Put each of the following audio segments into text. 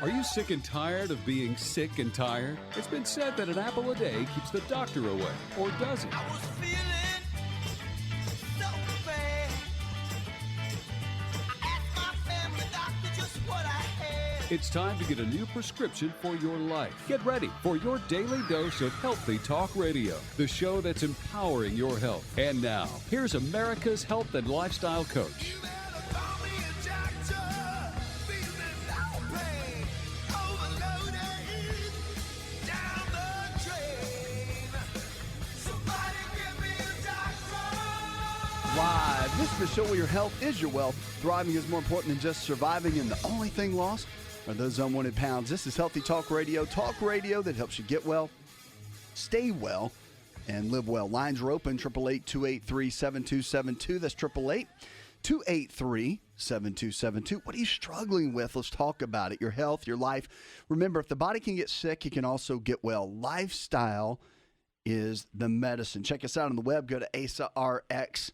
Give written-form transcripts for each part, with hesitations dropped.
Are you sick and tired of being sick and tired? It's been said that an apple a day keeps the doctor away, or does it? I was feeling so bad. I asked my family doctor just what I had. It's time to get a new prescription for your life. Get ready for your daily dose of Healthy Talk Radio, the show that's empowering your health. And now, here's America's health and lifestyle coach. You better call me a doctor. Feeling no pain. Overloaded. Down the drain. Somebody give me a doctor. Live. This is the show where your health is your wealth. Thriving is more important than just surviving, and the only thing lost are those unwanted pounds. This is Healthy Talk Radio that helps you get well, stay well, and live well. Lines are open, 888-283-7272. That's 888-283-7272. What are you struggling with? Let's talk about it. Your health, your life. Remember, if the body can get sick, it can also get well. Lifestyle is the medicine. Check us out on the web. Go to asarx.com.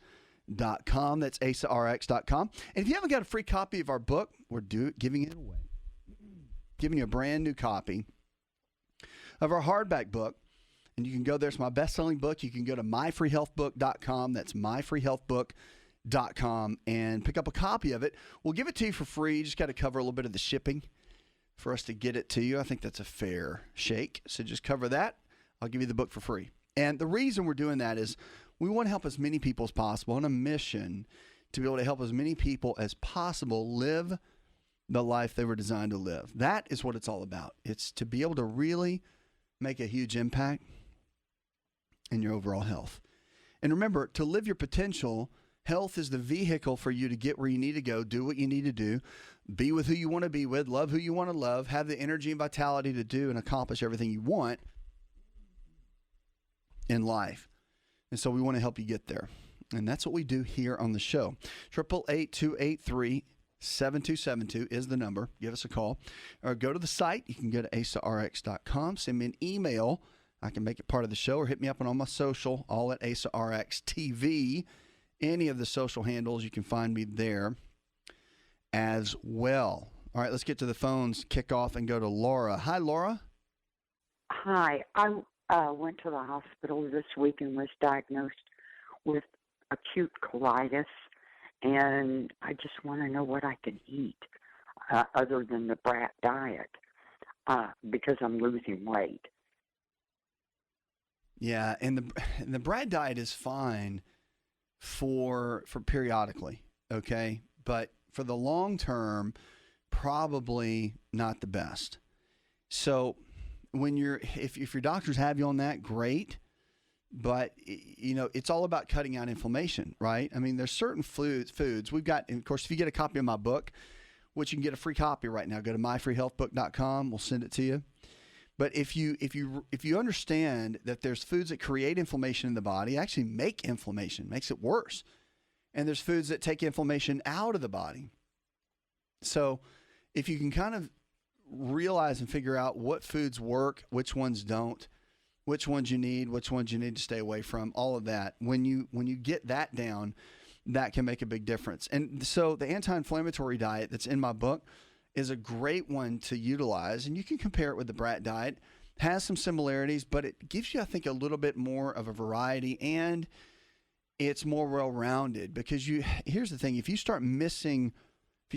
That's asarx.com. And if you haven't got a free copy of our book, we're giving it away. Giving you a brand new copy of our hardback book. And you can go there. It's my best-selling book. You can go to myfreehealthbook.com. That's myfreehealthbook.com and pick up a copy of it. We'll give it to you for free. You just got to cover a little bit of the shipping for us to get it to you. I think that's a fair shake. So just cover that. I'll give you the book for free. And the reason we're doing that is we want to help as many people as possible on a mission to be able to help as many people as possible live the life they were designed to live. That is what it's all about. It's to be able to really make a huge impact in your overall health. And remember, to live your potential, health is the vehicle for you to get where you need to go, do what you need to do, be with who you want to be with, love who you want to love, have the energy and vitality to do and accomplish everything you want in life. And so we want to help you get there. And that's what we do here on the show. 888-283-7272 is the number. Give us a call or go to the site. You can go to asarx.com. Send me an email. I can make it part of the show, or hit me up on all my social, all at Asa Rx TV. Any of the social handles, you can find me there as well. All right, let's get to the phones, kick off, and go to Laura. Hi, Laura. Hi. I went to the hospital this week and was diagnosed with acute colitis. And I just want to know what I can eat other than the brat diet because I'm losing weight. Yeah, and the brat diet is fine for periodically, okay? But for the long term, probably not the best. So when if your doctors have you on that, great. But, you know, it's all about cutting out inflammation, right? I mean, there's certain foods we've got. And of course, if you get a copy of my book, which you can get a free copy right now, go to myfreehealthbook.com. We'll send it to you. But if you understand that there's foods that create inflammation in the body, actually make inflammation, makes it worse. And there's foods that take inflammation out of the body. So if you can kind of realize and figure out what foods work, which ones don't, which ones you need to stay away from, all of that. When you get that down, that can make a big difference. And so the anti-inflammatory diet that's in my book is a great one to utilize. And you can compare it with the brat diet. It has some similarities, but it gives you, I think, a little bit more of a variety, and it's more well-rounded because here's the thing. If you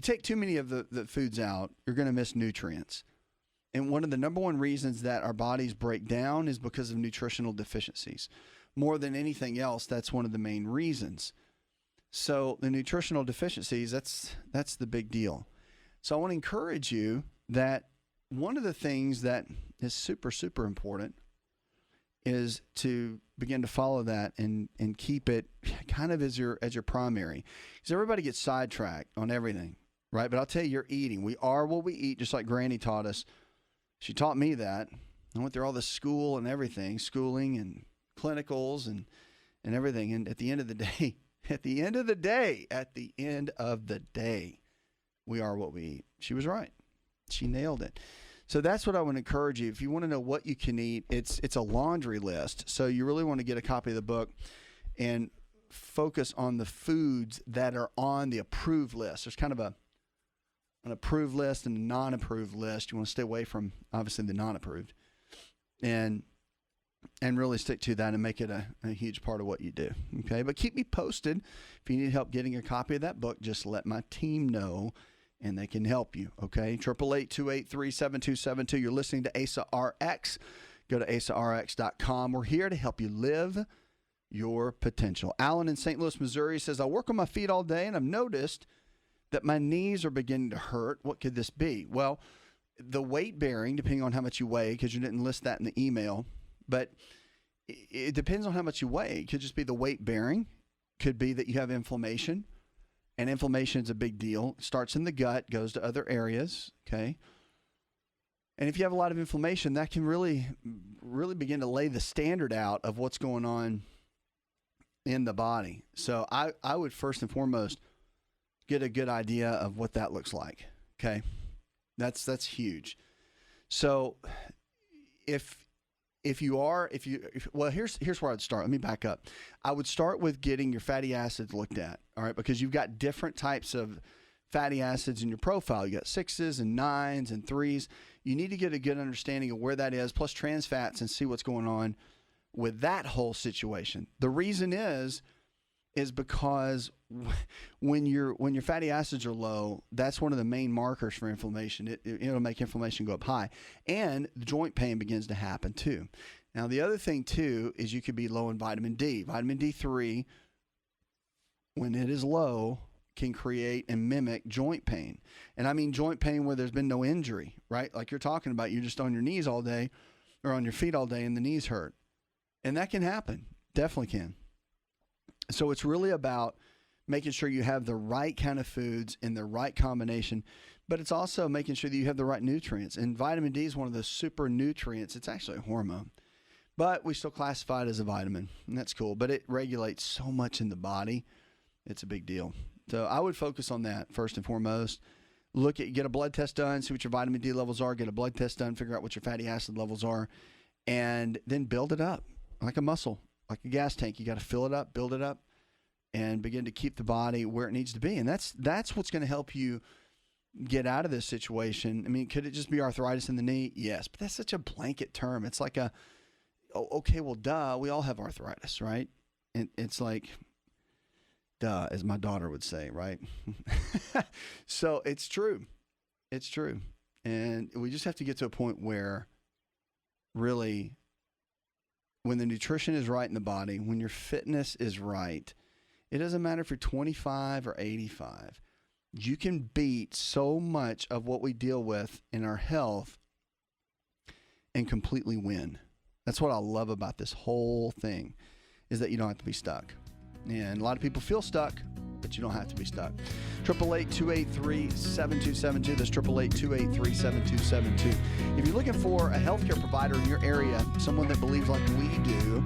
take too many of the foods out, you're going to miss nutrients. And one of the number one reasons that our bodies break down is because of nutritional deficiencies. More than anything else, that's one of the main reasons. So the nutritional deficiencies, that's the big deal. So I want to encourage you that one of the things that is super, super important is to begin to follow that and keep it kind of as your primary. Because everybody gets sidetracked on everything, right? But I'll tell you, you're eating. We are what we eat, just like Granny taught us. She taught me that. I went through all the schooling and clinicals and everything. And at the end of the day, we are what we eat. She was right. She nailed it. So that's what I would encourage you. If you want to know what you can eat, it's a laundry list. So you really want to get a copy of the book and focus on the foods that are on the approved list. There's kind of an approved list and a non-approved list. You want to stay away from, obviously, the non-approved. And really stick to that and make it a huge part of what you do. Okay, but keep me posted. If you need help getting a copy of that book, just let my team know and they can help you. Okay, 888-283-7272. You're listening to Asa Rx. Go to asarx.com. We're here to help you live your potential. Alan in St. Louis, Missouri says, I work on my feet all day and I've noticed that my knees are beginning to hurt. What could this be? Well, the weight bearing, depending on how much you weigh, because you didn't list that in the email, but it depends on how much you weigh. It could just be the weight bearing. Could be that you have inflammation, and inflammation is a big deal. It starts in the gut, goes to other areas, okay? And if you have a lot of inflammation, that can really begin to lay the standard out of what's going on in the body. So I would first and foremost get a good idea of what that looks like, okay? That's huge. So well, here's where I'd start. Let me back up. I would start with getting your fatty acids looked at, all right, because you've got different types of fatty acids in your profile. You got 6s and 9s and 3s. You need to get a good understanding of where that is, plus trans fats, and see what's going on with that whole situation. The reason is because when your fatty acids are low, that's one of the main markers for inflammation. It'll make inflammation go up high, and the joint pain begins to happen too. Now, the other thing too is you could be low in vitamin D. Vitamin D3, when it is low, can create and mimic joint pain. And I mean joint pain where there's been no injury, right? Like you're talking about, you're just on your knees all day or on your feet all day and the knees hurt. And that can happen. Definitely can. So it's really about making sure you have the right kind of foods in the right combination, but it's also making sure that you have the right nutrients. And vitamin D is one of the super nutrients. It's actually a hormone, but we still classify it as a vitamin, and that's cool. But it regulates so much in the body. It's a big deal. So I would focus on that first and foremost. Get a blood test done, see what your vitamin D levels are, get a blood test done, figure out what your fatty acid levels are, and then build it up like a muscle, like a gas tank. You got to fill it up, build it up, and begin to keep the body where it needs to be. And that's what's going to help you get out of this situation. I mean, could it just be arthritis in the knee? Yes, but that's such a blanket term. It's like okay, well, duh, we all have arthritis, right? And it's like, duh, as my daughter would say, right? So it's true. It's true. And we just have to get to a point where really, when the nutrition is right in the body, when your fitness is right, it doesn't matter if you're 25 or 85. You can beat so much of what we deal with in our health and completely win. That's what I love about this whole thing, is that you don't have to be stuck. And a lot of people feel stuck, but you don't have to be stuck. 888-283-7272. That's 888-283-7272. If you're looking for a healthcare provider in your area, someone that believes like we do,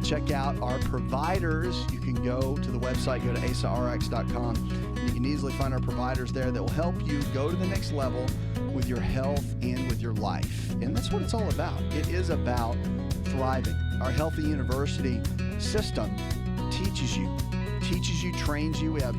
check out our providers. You can go to the website, go to asarx.com, and you can easily find our providers there that will help you go to the next level with your health and with your life. And that's what it's all about. It is about thriving. Our Healthy University system teaches you, trains you. We have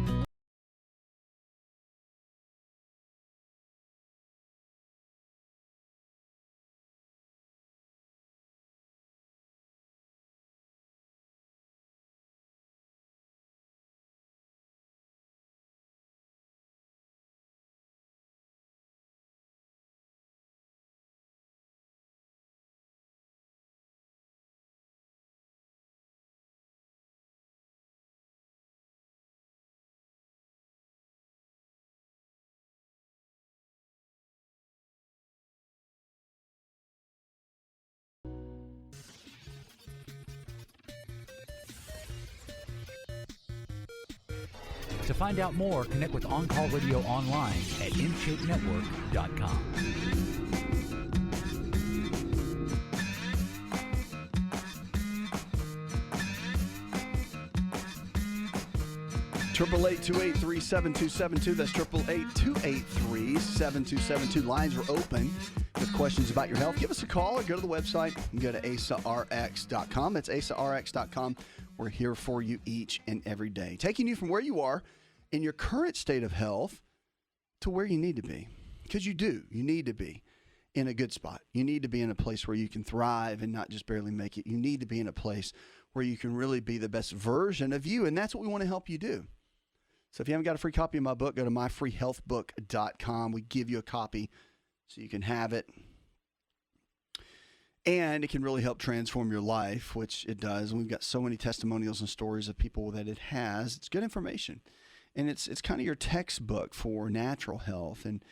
To find out more, connect with On Call Radio online at InShapeNetwork.com. Triple 888-283-7272. That's 888-283-7272. Lines are open with questions about your health. Give us a call or go to the website and go to asarx.com. That's asarx.com. We're here for you each and every day, taking you from where you are in your current state of health to where you need to be. Because you do. You need to be in a good spot. You need to be in a place where you can thrive and not just barely make it. You need to be in a place where you can really be the best version of you. And that's what we want to help you do. So if you haven't got a free copy of my book, go to myfreehealthbook.com. We give you a copy so you can have it. And it can really help transform your life, which it does. And we've got so many testimonials and stories of people that it has. It's good information. And it's kind of your textbook for natural health and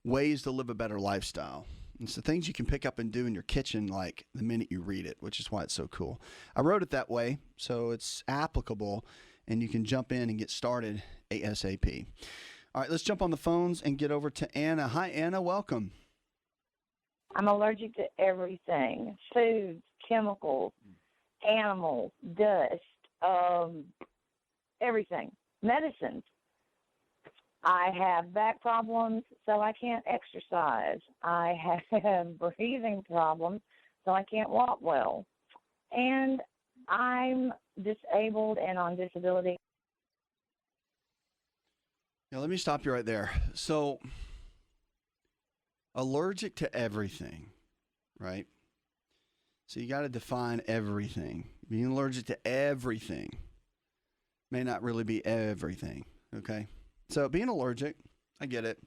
ways to live a better lifestyle. It's the things you can pick up and do in your kitchen like the minute you read it, which is why it's so cool. I wrote it that way, so it's applicable, and you can jump in and get started ASAP. All right, let's jump on the phones and get over to Anna. Hi, Anna. Welcome. I'm allergic to everything: foods, chemicals, animals, dust, everything, medicines. I have back problems, so I can't exercise. I have breathing problems, so I can't walk well. And I'm disabled and on disability. Now, let me stop you right there. So, allergic to everything, right? So you got to define everything. Being allergic to everything may not really be everything, okay? So being allergic, I get it.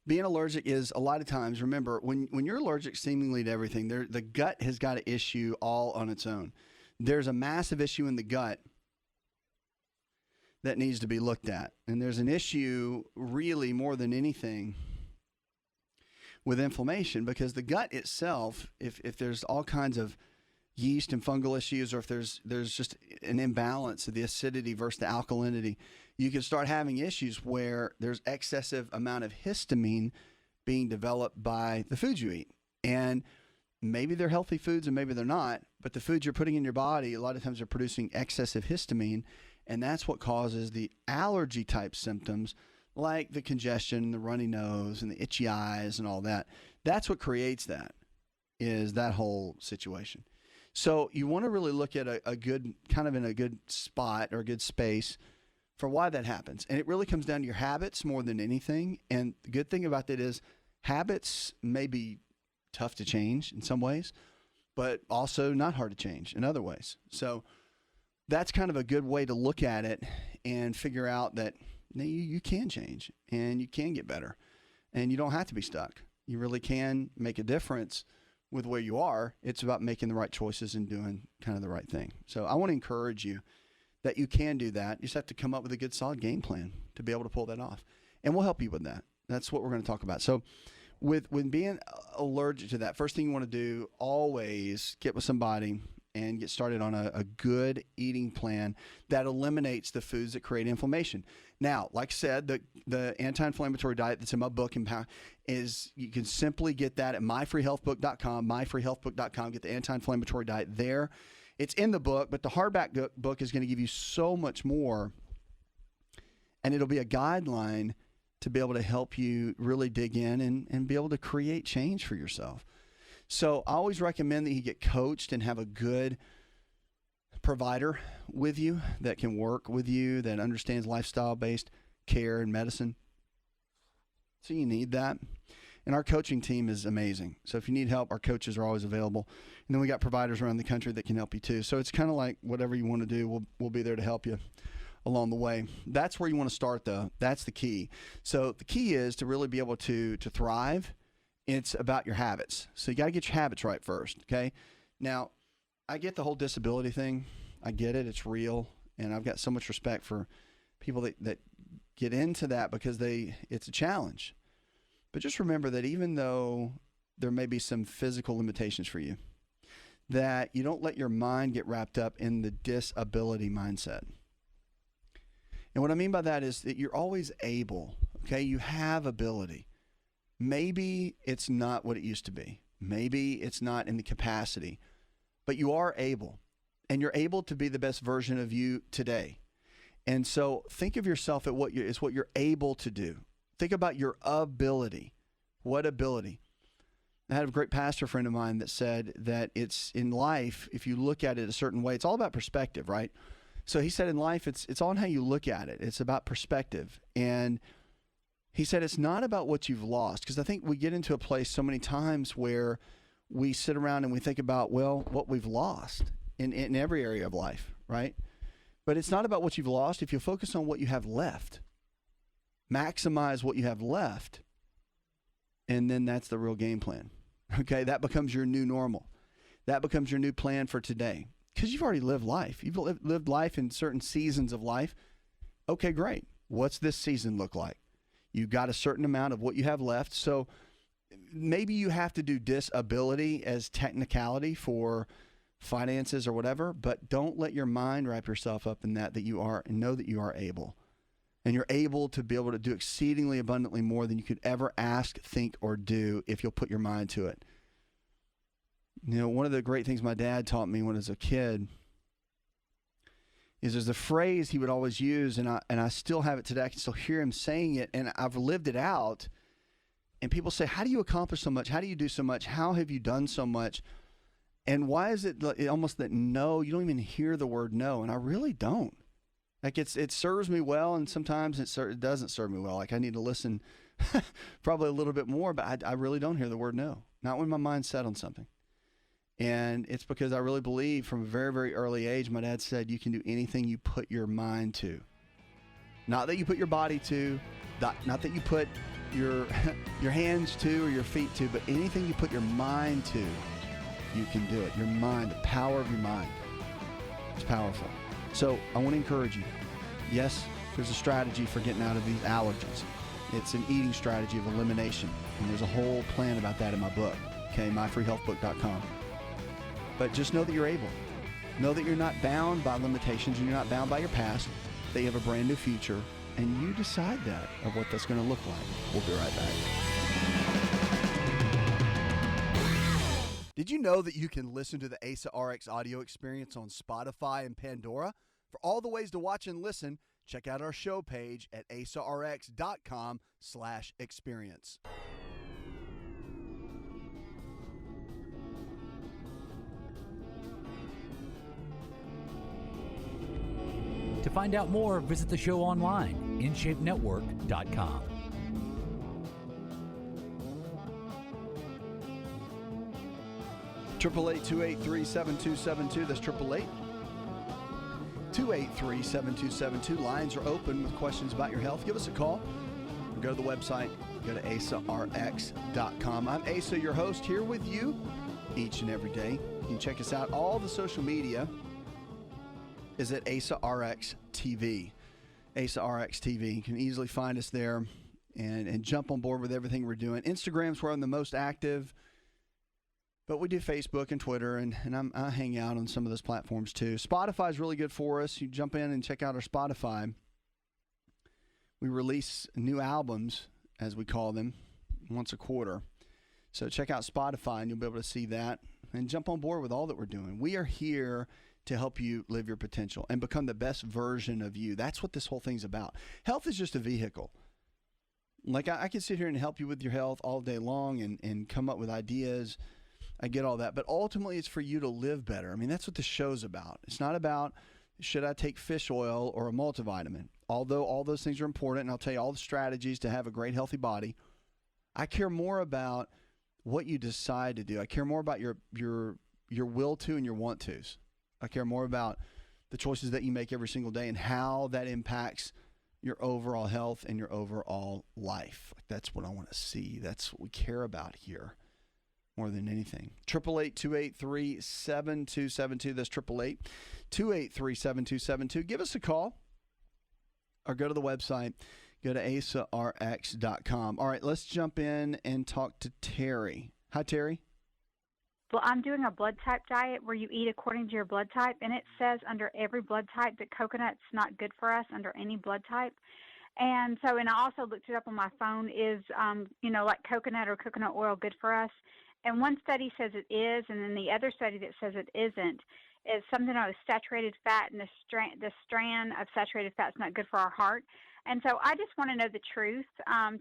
Being allergic is a lot of times, remember, when you're allergic seemingly to everything, the gut has got an issue all on its own. There's a massive issue in the gut that needs to be looked at. And there's an issue really more than anything with inflammation, because the gut itself, if there's all kinds of yeast and fungal issues, or if there's just an imbalance of the acidity versus the alkalinity, you can start having issues where there's excessive amount of histamine being developed by the foods you eat. And maybe they're healthy foods and maybe they're not, but the foods you're putting in your body, a lot of times are producing excessive histamine, and that's what causes the allergy type symptoms like the congestion, the runny nose, and the itchy eyes and all that. That's what creates that, is that whole situation. So you want to really look at a good, kind of in a good spot or a good space for why that happens. And it really comes down to your habits more than anything. And the good thing about that is habits may be tough to change in some ways, but also not hard to change in other ways. So that's kind of a good way to look at it and figure out that you can change and you can get better and you don't have to be stuck. You really can make a difference with where you are. It's about making the right choices and doing kind of the right thing. So I want to encourage you that you can do that. You just have to come up with a good, solid game plan to be able to pull that off. And we'll help you with that. That's what we're going to talk about. So with being allergic to that, first thing you want to do, always get with somebody and get started on a good eating plan that eliminates the foods that create inflammation. Now, like I said, the anti-inflammatory diet that's in my book is, you can simply get that at myfreehealthbook.com, myfreehealthbook.com. Get the anti-inflammatory diet there. It's in the book, but the hardback book is going to give you so much more, and it'll be a guideline to be able to help you really dig in and be able to create change for yourself. So I always recommend that you get coached and have a good provider with you that can work with you, that understands lifestyle-based care and medicine. So you need that. And our coaching team is amazing. So if you need help, our coaches are always available. And then we got providers around the country that can help you too. So it's kind of like whatever you want to do, we'll be there to help you along the way. That's where you want to start, though. That's the key. So the key is to really be able to thrive. It's about your habits. So you got to get your habits right first, okay? Now, I get the whole disability thing. I get it. It's real. And I've got so much respect for people that get into that because it's a challenge. But just remember that even though there may be some physical limitations for you, that you don't let your mind get wrapped up in the disability mindset. And what I mean by that is that you're always able, okay? You have ability. Maybe it's not what it used to be. Maybe it's not in the capacity, but you are able, and you're able to be the best version of you today. And so think of yourself at what you're able to do. Think about your ability. What ability? I had a great pastor friend of mine that said that it's in life, if you look at it a certain way, it's all about perspective, right? So he said in life, it's all in how you look at it. It's about perspective. And He said it's not about what you've lost, because I think we get into a place so many times where we sit around and we think about, well, what we've lost in every area of life, right? But it's not about what you've lost. If you focus on what you have left, maximize what you have left, and then that's the real game plan. Okay, that becomes your new normal. That becomes your new plan for today, because you've already lived life. You've lived life in certain seasons of life. Okay, great. What's this season look like? You've got a certain amount of what you have left. So maybe you have to do disability as technicality for finances or whatever, but don't let your mind wrap yourself up in that you are, and know that you are able. And you're able to be able to do exceedingly abundantly more than you could ever ask, think, or do if you'll put your mind to it. You know, one of the great things my dad taught me when I was a kid is there's a phrase he would always use, and I still have it today. I can still hear him saying it, and I've lived it out. And people say, how do you accomplish so much? How do you do so much? How have you done so much? And why is it almost that no, you don't even hear the word no? And I really don't. Like it serves me well, and sometimes it doesn't serve me well. Like I need to listen probably a little bit more, but I really don't hear the word no. Not when my mind's set on something. And it's because I really believe from a very, very early age, my dad said, you can do anything you put your mind to. Not that you put your body to, not that you put your hands to or your feet to, but anything you put your mind to, you can do it. Your mind, the power of your mind is powerful. So I want to encourage you. Yes, there's a strategy for getting out of these allergies. It's an eating strategy of elimination. And there's a whole plan about that in my book, okay, myfreehealthbook.com. But just know that you're able. Know that you're not bound by limitations, and you're not bound by your past, that you have a brand new future, and you decide that of what that's going to look like. We'll be right back. Did you know that you can listen to the Asa Rx audio experience on Spotify and Pandora? For all the ways to watch and listen, check out our show page at asarx.com/experience. To find out more, visit the show online, InShapeNetwork.com. Triple 828-283-7272. That's 888-283-7272. Lines are open with questions about your health. Give us a call. Go to the website. Go to asarx.com. I'm Asa, your host, here with you each and every day. You can check us out. All the social media is at Asa Rx TV. Asa Rx TV. You can easily find us there and jump on board with everything we're doing. Instagram's where I'm the most active, but we do Facebook and Twitter, and I hang out on some of those platforms too. Spotify is really good for us. You jump in and check out our Spotify. We release new albums, as we call them, once a quarter. So check out Spotify, and you'll be able to see that and jump on board with all that we're doing. We are here to help you live your potential and become the best version of you. That's what this whole thing's about. Health is just a vehicle. Like I can sit here and help you with your health all day long and come up with ideas. I get all that. But ultimately, it's for you to live better. I mean, that's what the show's about. It's not about, should I take fish oil or a multivitamin? Although all those things are important, and I'll tell you all the strategies to have a great, healthy body. I care more about what you decide to do. I care more about your will to and your want tos. I care more about the choices that you make every single day and how that impacts your overall health and your overall life. That's what I want to see. That's what we care about here more than anything. 888-283-7272. That's 888-283-7272. Give us a call or go to the website. Go to asarx.com. All right, let's jump in and talk to Terry. Hi, Terry. Well, I'm doing a blood type diet where you eat according to your blood type, and it says under every blood type that coconut's not good for us under any blood type. And I also looked it up on my phone. Is, like coconut or coconut oil good for us? And one study says it is, and then the other study that says it isn't is something about saturated fat, and the strand of saturated fat is not good for our heart. And so I just want to know the truth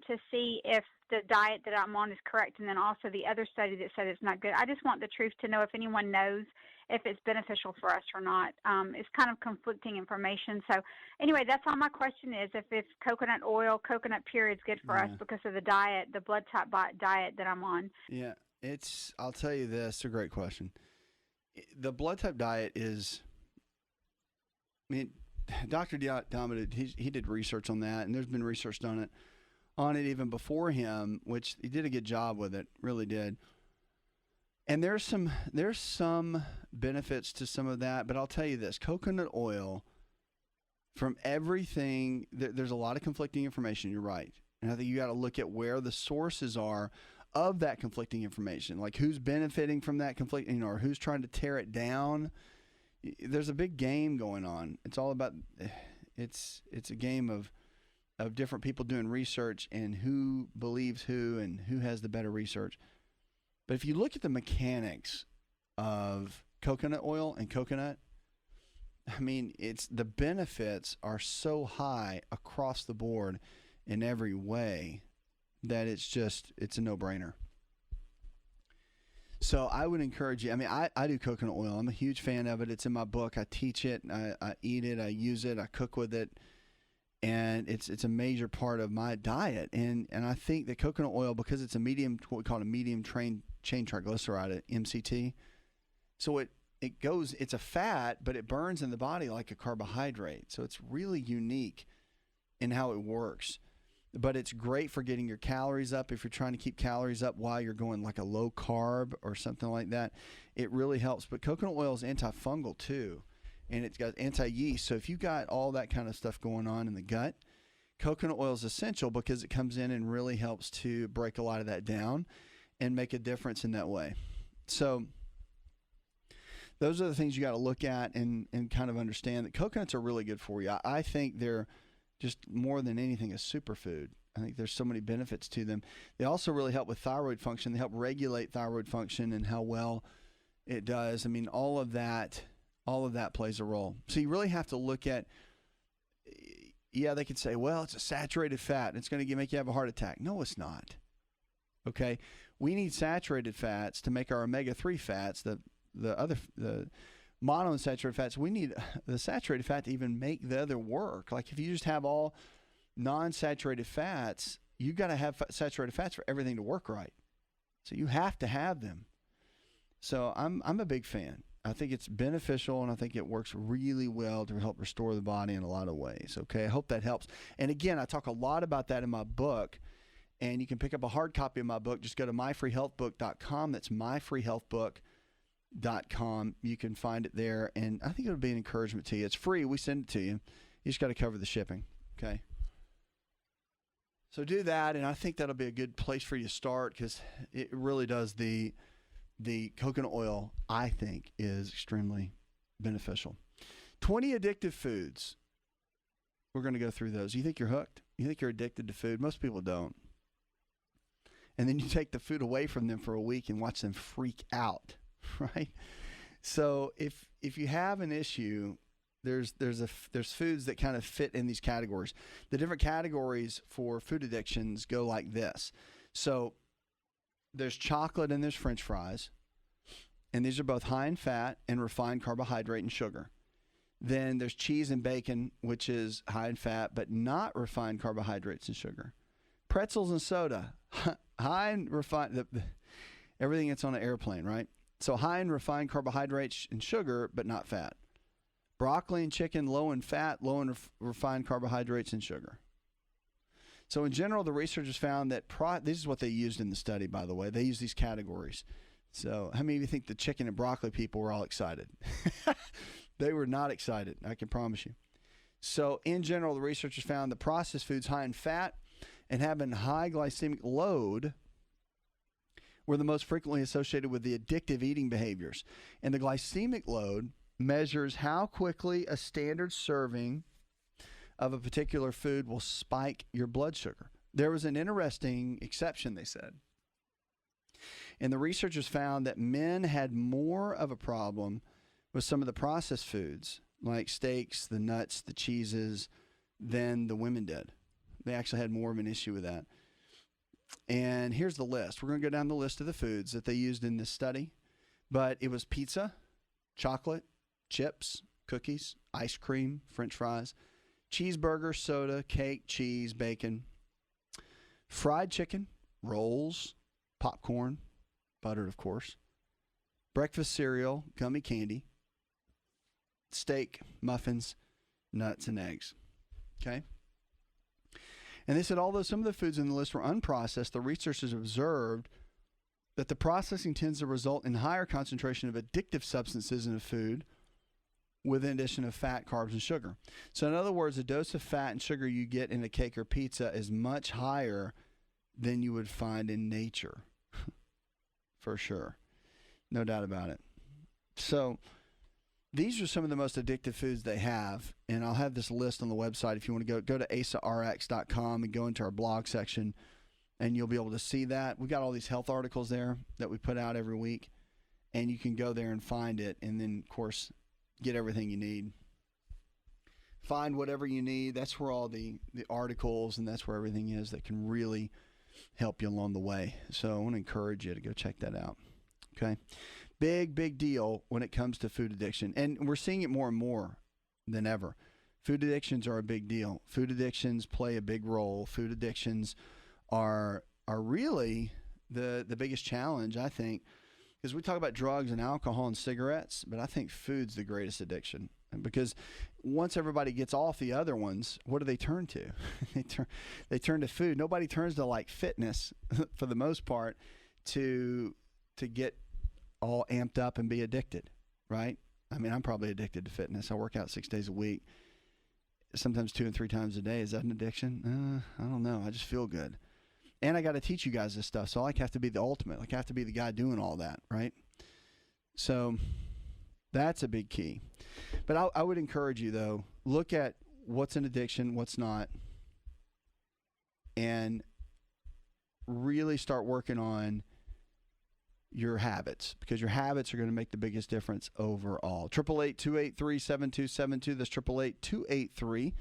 to see if the diet that I'm on is correct, and then also the other study that said it's not good. I just want the truth to know if anyone knows if it's beneficial for us or not. It's kind of conflicting information. So anyway, that's all my question is, if coconut oil, coconut pure is good for us because of the diet, the blood type diet that I'm on. Yeah, I'll tell you this, it's a great question. The blood type diet is, I mean, Dr. Diamond, he did research on that, and there's been research done on it even before him, which he did a good job with it, really did. And there's some benefits to some of that, but I'll tell you this, coconut oil, from everything, there's a lot of conflicting information, you're right. And I think you got to look at where the sources are of that conflicting information, like who's benefiting from that conflict, or who's trying to tear it down. There's a big game going on. It's all about, it's a game of different people doing research and who believes who and who has the better research. But if you look at the mechanics of coconut oil and coconut, I mean, the benefits are so high across the board in every way that it's a no-brainer. So I would encourage you. I mean, I do coconut oil. I'm a huge fan of it. It's in my book. I teach it. I eat it. I use it. I cook with it. And it's a major part of my diet. And I think that coconut oil, because it's what we call a medium chain triglyceride, MCT. So it's a fat, but it burns in the body like a carbohydrate. So it's really unique in how it works. But it's great for getting your calories up. If you're trying to keep calories up while you're going like a low carb or something like that, it really helps. But coconut oil is antifungal too. And it's got anti-yeast. So if you got all that kind of stuff going on in the gut, coconut oil is essential because it comes in and really helps to break a lot of that down and make a difference in that way. So those are the things you got to look at and kind of understand that coconuts are really good for you. I think they're just more than anything a superfood. I think there's so many benefits to them. They also really help with thyroid function. They help regulate thyroid function and how well it does. I mean, all of that plays a role. So you really have to look at, they could say, well, it's a saturated fat and it's going to make you have a heart attack. No, it's not. Okay. We need saturated fats to make our omega-3 fats, the monounsaturated fats. We need the saturated fat to even make the other work. Like if you just have all non-saturated fats, you got to have saturated fats for everything to work right. So you have to have them. So I'm a big fan. I think it's beneficial, and I think it works really well to help restore the body in a lot of ways. Okay, I hope that helps. And again, I talk a lot about that in my book, and you can pick up a hard copy of my book. Just go to myfreehealthbook.com. That's myfreehealthbook.com. You can find it there, and I think it'll be an encouragement to you. It's free. We send it to you. You just got to cover the shipping, okay? So do that, and I think that'll be a good place for you to start because it really does the coconut oil, I think, is extremely beneficial. 20 addictive foods. We're going to go through those. You think you're hooked? You think you're addicted to food? Most people don't. And then you take the food away from them for a week and watch them freak out, right? So if you have an issue, there's foods that kind of fit in these categories. The different categories for food addictions go like this. So there's chocolate and there's French fries, and these are both high in fat and refined carbohydrate and sugar. Then there's cheese and bacon, which is high in fat but not refined carbohydrates and sugar. Pretzels and soda, high in refined, everything that's on an airplane, right? So high in refined carbohydrates and sugar but not fat. Broccoli and chicken, low in fat, low in refined carbohydrates and sugar. So in general, the researchers found that this is what they used in the study, by the way. They used these categories. So how many of you think the chicken and broccoli people were all excited? They were not excited, I can promise you. So in general, the researchers found that processed foods high in fat and having high glycemic load were the most frequently associated with the addictive eating behaviors. And the glycemic load measures how quickly a standard serving of a particular food will spike your blood sugar. There was an interesting exception, they said. And the researchers found that men had more of a problem with some of the processed foods, like steaks, the nuts, the cheeses, than the women did. They actually had more of an issue with that. And here's the list. We're going to go down the list of the foods that they used in this study. But it was pizza, chocolate, chips, cookies, ice cream, French fries, cheeseburger, soda, cake, cheese, bacon, fried chicken, rolls, popcorn, buttered, of course, breakfast cereal, gummy candy, steak, muffins, nuts, and eggs. Okay? And they said, although some of the foods in the list were unprocessed, the researchers observed that the processing tends to result in higher concentration of addictive substances in a food with an addition of fat, carbs, and sugar. So in other words, the dose of fat and sugar you get in a cake or pizza is much higher than you would find in nature, for sure. No doubt about it. So these are some of the most addictive foods they have, and I'll have this list on the website if you want to go to asarx.com and go into our blog section, and you'll be able to see that. We've got all these health articles there that we put out every week, and you can go there and find it, and then, of course, get everything you need. Find whatever you need. That's where all the articles, and that's where everything is that can really help you along the way. So I want to encourage you to go check that out. Okay? Big deal when it comes to food addiction. And we're seeing it more and more than ever. Food addictions are a big deal. Food addictions play a big role. Food addictions are really the biggest challenge, I think, because we talk about drugs and alcohol and cigarettes, but I think food's the greatest addiction. Because once everybody gets off the other ones, what do they turn to? They turn to food. Nobody turns to like fitness for the most part to get all amped up and be addicted, right? I mean, I'm probably addicted to fitness. I work out 6 days a week, sometimes 2 and 3 times a day. Is that an addiction? I don't know. I just feel good. And I got to teach you guys this stuff, so I have to be the ultimate. Like, I have to be the guy doing all that, right? So that's a big key. But I would encourage you, though, look at what's an addiction, what's not, and really start working on your habits, because your habits are going to make the biggest difference overall. 888-283-7272. That's 888-283-7272.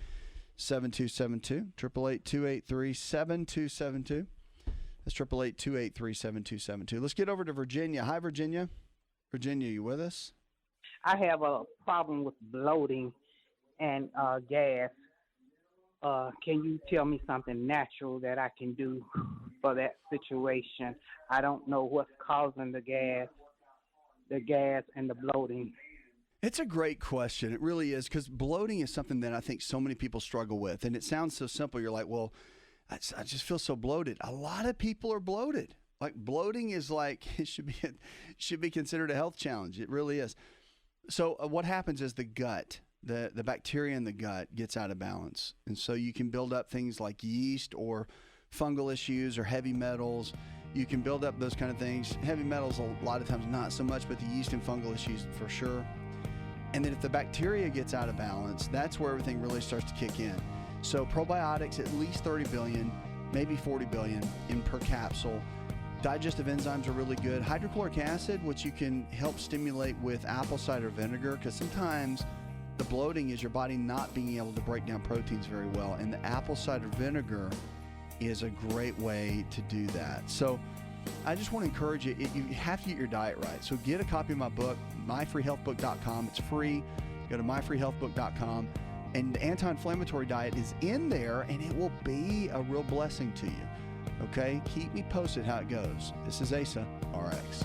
888-283-7272. That's 888-283-7272. Let's get over to Virginia. Hi, Virginia. Virginia, you with us? I have a problem with bloating and gas. Can you tell me something natural that I can do for that situation? I don't know what's causing the gas and the bloating. It's a great question. It really is, because bloating is something that I think so many people struggle with. And it sounds so simple. You're like, well, I just feel so bloated. A lot of people are bloated. Like, bloating is like, it should be considered a health challenge. It really is. So what happens is the gut, the bacteria in the gut gets out of balance. And so you can build up things like yeast or fungal issues or heavy metals. You can build up those kind of things. Heavy metals, a lot of times not so much, but the yeast and fungal issues for sure. And then if the bacteria gets out of balance, that's where everything really starts to kick in. So probiotics, at least 30 billion, maybe 40 billion in per capsule. Digestive enzymes are really good. Hydrochloric acid, which you can help stimulate with apple cider vinegar, because sometimes the bloating is your body not being able to break down proteins very well. And the apple cider vinegar is a great way to do that. So I just want to encourage you, you have to get your diet right. So get a copy of my book, myfreehealthbook.com. It's free. Go to myfreehealthbook.com. And the anti-inflammatory diet is in there, and it will be a real blessing to you. Okay? Keep me posted how it goes. This is Asa Rx.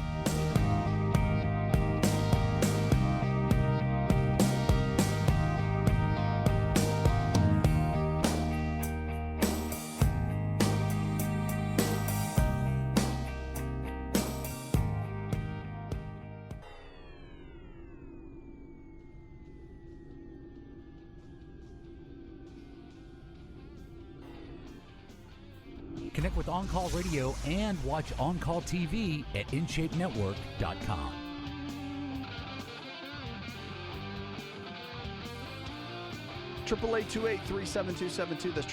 Connect with On Call Radio and watch On Call TV at InShapeNetwork.com. Triple 828-37272. That's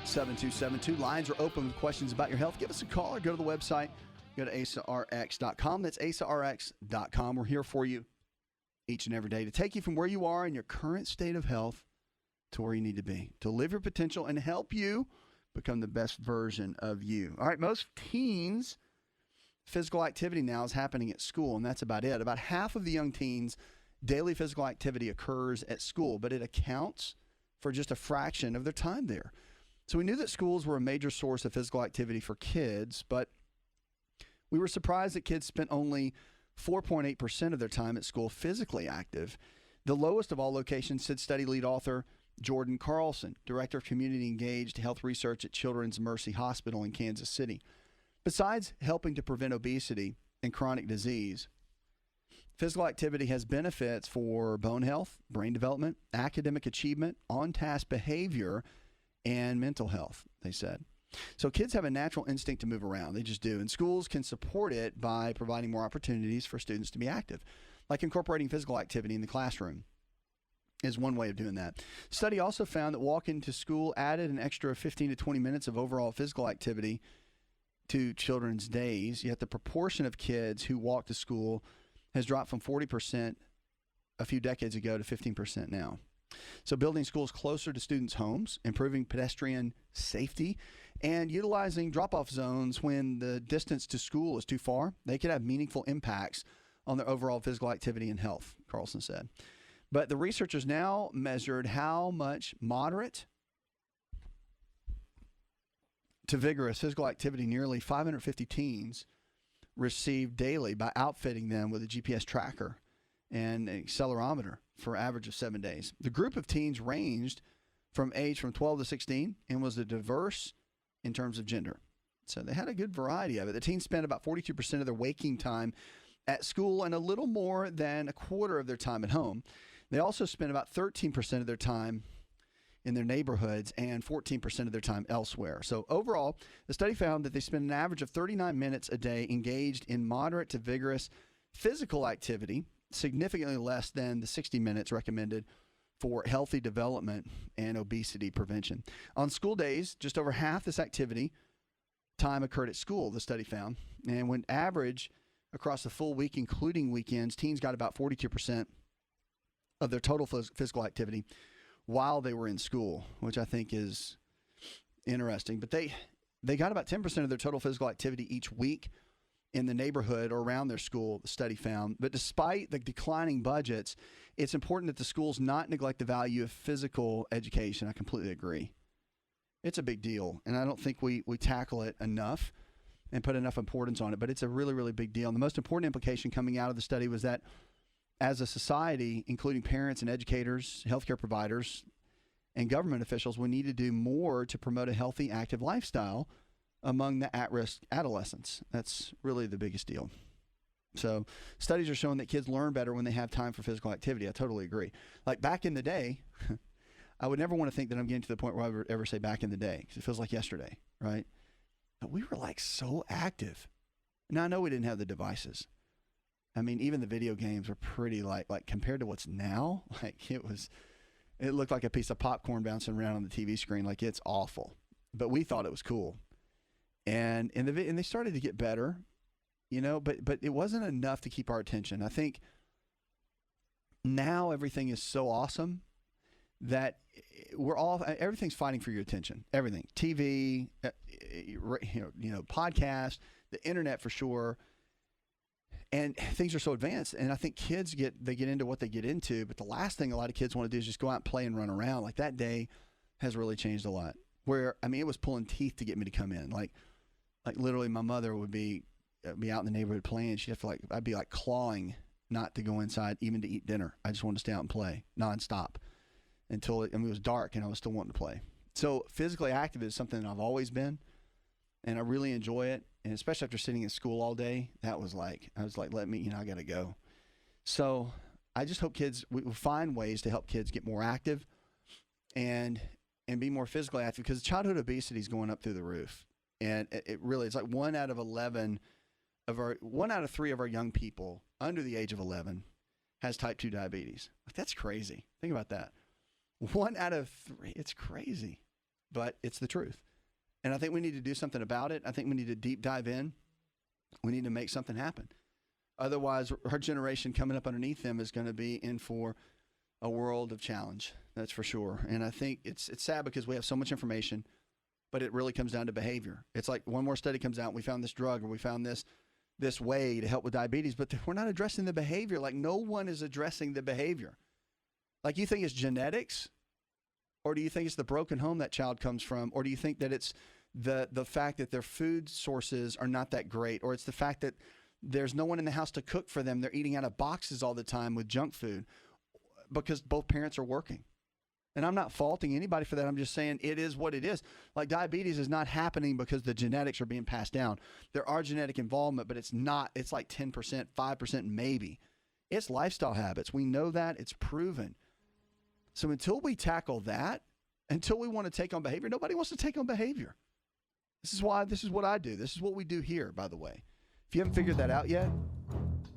888-283-7272. Lines are open with questions about your health. Give us a call or go to the website. Go to asarx.com. That's asarx.com. We're here for you each and every day to take you from where you are in your current state of health to where you need to be, to live your potential and help you become the best version of you. All right, most teens' physical activity now is happening at school, and that's about it. About half of the young teens' daily physical activity occurs at school, but it accounts for just a fraction of their time there. So we knew that schools were a major source of physical activity for kids, but we were surprised that kids spent only 4.8% of their time at school physically active. The lowest of all locations, said study lead author Jordan Carlson, Director of Community Engaged Health Research at Children's Mercy Hospital in Kansas City. Besides helping to prevent obesity and chronic disease, physical activity has benefits for bone health, brain development, academic achievement, on-task behavior, and mental health, they said. So kids have a natural instinct to move around. They just do. And schools can support it by providing more opportunities for students to be active, like incorporating physical activity in the classroom is one way of doing that. Study also found that walking to school added an extra 15 to 20 minutes of overall physical activity to children's days, yet the proportion of kids who walk to school has dropped from 40% a few decades ago to 15% now. So building schools closer to students' homes, improving pedestrian safety, and utilizing drop-off zones when the distance to school is too far, they could have meaningful impacts on their overall physical activity and health, Carlson said. But the researchers now measured how much moderate to vigorous physical activity nearly 550 teens received daily by outfitting them with a GPS tracker and an accelerometer for an average of 7 days. The group of teens ranged from 12 to 16 and was diverse in terms of gender. So they had a good variety of it. The teens spent about 42% of their waking time at school and a little more than a quarter of their time at home. They also spent about 13% of their time in their neighborhoods and 14% of their time elsewhere. So overall, the study found that they spend an average of 39 minutes a day engaged in moderate to vigorous physical activity, significantly less than the 60 minutes recommended for healthy development and obesity prevention. On school days, just over half this activity time occurred at school, the study found. And when average across the full week, including weekends, teens got about 42% of their total physical activity while they were in school, which I think is interesting. But they got about 10% of their total physical activity each week in the neighborhood or around their school, the study found. But despite the declining budgets, it's important that the schools not neglect the value of physical education. I completely agree. It's a big deal, and I don't think we tackle it enough and put enough importance on it, but it's a really, really big deal. And the most important implication coming out of the study was that as a society, including parents and educators, healthcare providers, and government officials, we need to do more to promote a healthy, active lifestyle among the at-risk adolescents. That's really the biggest deal. So studies are showing that kids learn better when they have time for physical activity. I totally agree. Like back in the day, I would never want to think that I'm getting to the point where I would ever say back in the day, because it feels like yesterday, right? But we were like so active. Now I know we didn't have the devices. I mean, even the video games were pretty like compared to what's now, like it looked like a piece of popcorn bouncing around on the TV screen. Like it's awful, but we thought it was cool. And they started to get better, you know, but it wasn't enough to keep our attention. I think now everything is so awesome that everything's fighting for your attention. Everything, TV, podcast, the internet for sure. And things are so advanced, and I think kids get into what they get into, but the last thing a lot of kids want to do is just go out and play and run around. Like that day has really changed a lot. Where, I mean, it was pulling teeth to get me to come in. Like literally my mother would be out in the neighborhood playing. She'd have to I'd be like clawing not to go inside even to eat dinner. I just wanted to stay out and play nonstop until it was dark and I was still wanting to play. So physically active is something that I've always been, and I really enjoy it. And especially after sitting at school all day, I was like, let me, I got to go. So I just hope we find ways to help kids get more active and be more physically active, because childhood obesity is going up through the roof. And it really, it's like 1 out of 3 of our young people under the age of 11 has type 2 diabetes. Like, that's crazy. Think about that. 1 out of 3. It's crazy, but it's the truth. And I think we need to do something about it. I think we need to deep dive in. We need to make something happen. Otherwise, our generation coming up underneath them is going to be in for a world of challenge. That's for sure. And I think it's sad because we have so much information, but it really comes down to behavior. It's like one more study comes out, and we found this drug, or we found this way to help with diabetes, but we're not addressing the behavior. Like, no one is addressing the behavior. Like, you think it's genetics, or do you think it's the broken home that child comes from, or do you think that it's the fact that their food sources are not that great, or it's the fact that there's no one in the house to cook for them, they're eating out of boxes all the time with junk food because both parents are working? And I'm not faulting anybody for that. I'm just saying it is what it is. Like, diabetes is not happening because the genetics are being passed down. There are genetic involvement, but it's not. It's like 10%, 5% maybe. It's lifestyle habits. We know that. It's proven. So until we tackle that, until we want to take on behavior, nobody wants to take on behavior. This is what I do. This is what we do here, by the way. If you haven't figured that out yet,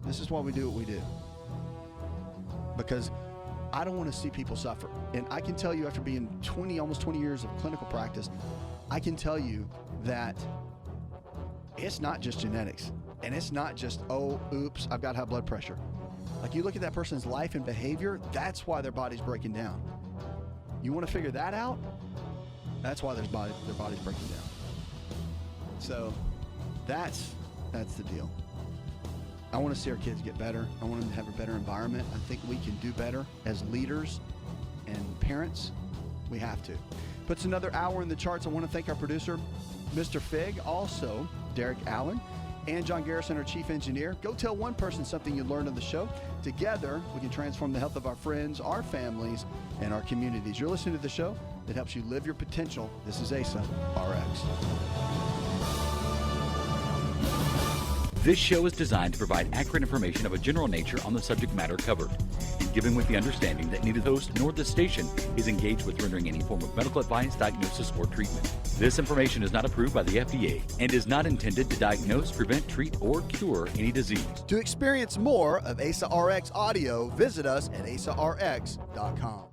this is why we do what we do. Because I don't want to see people suffer. And I can tell you, after being almost 20 years of clinical practice, I can tell you that it's not just genetics. And it's not just, oh, oops, I've got high blood pressure. Like, you look at that person's life and behavior, that's why their body's breaking down. You want to figure that out? That's why their body's breaking down. So that's the deal. I want to see our kids get better. I want them to have a better environment. I think we can do better as leaders and parents. We have to. Puts another hour in the charts. I want to thank our producer, Mr. Fig, also Derek Allen, and John Garrison, our chief engineer. Go tell one person something you learned on the show. Together, we can transform the health of our friends, our families, and our communities. You're listening to the show that helps you live your potential. This is Asa Rx. This show is designed to provide accurate information of a general nature on the subject matter covered, and given with the understanding that neither the host nor the station is engaged with rendering any form of medical advice, diagnosis, or treatment. This information is not approved by the FDA and is not intended to diagnose, prevent, treat, or cure any disease. To experience more of Asa Rx audio, visit us at asarx.com.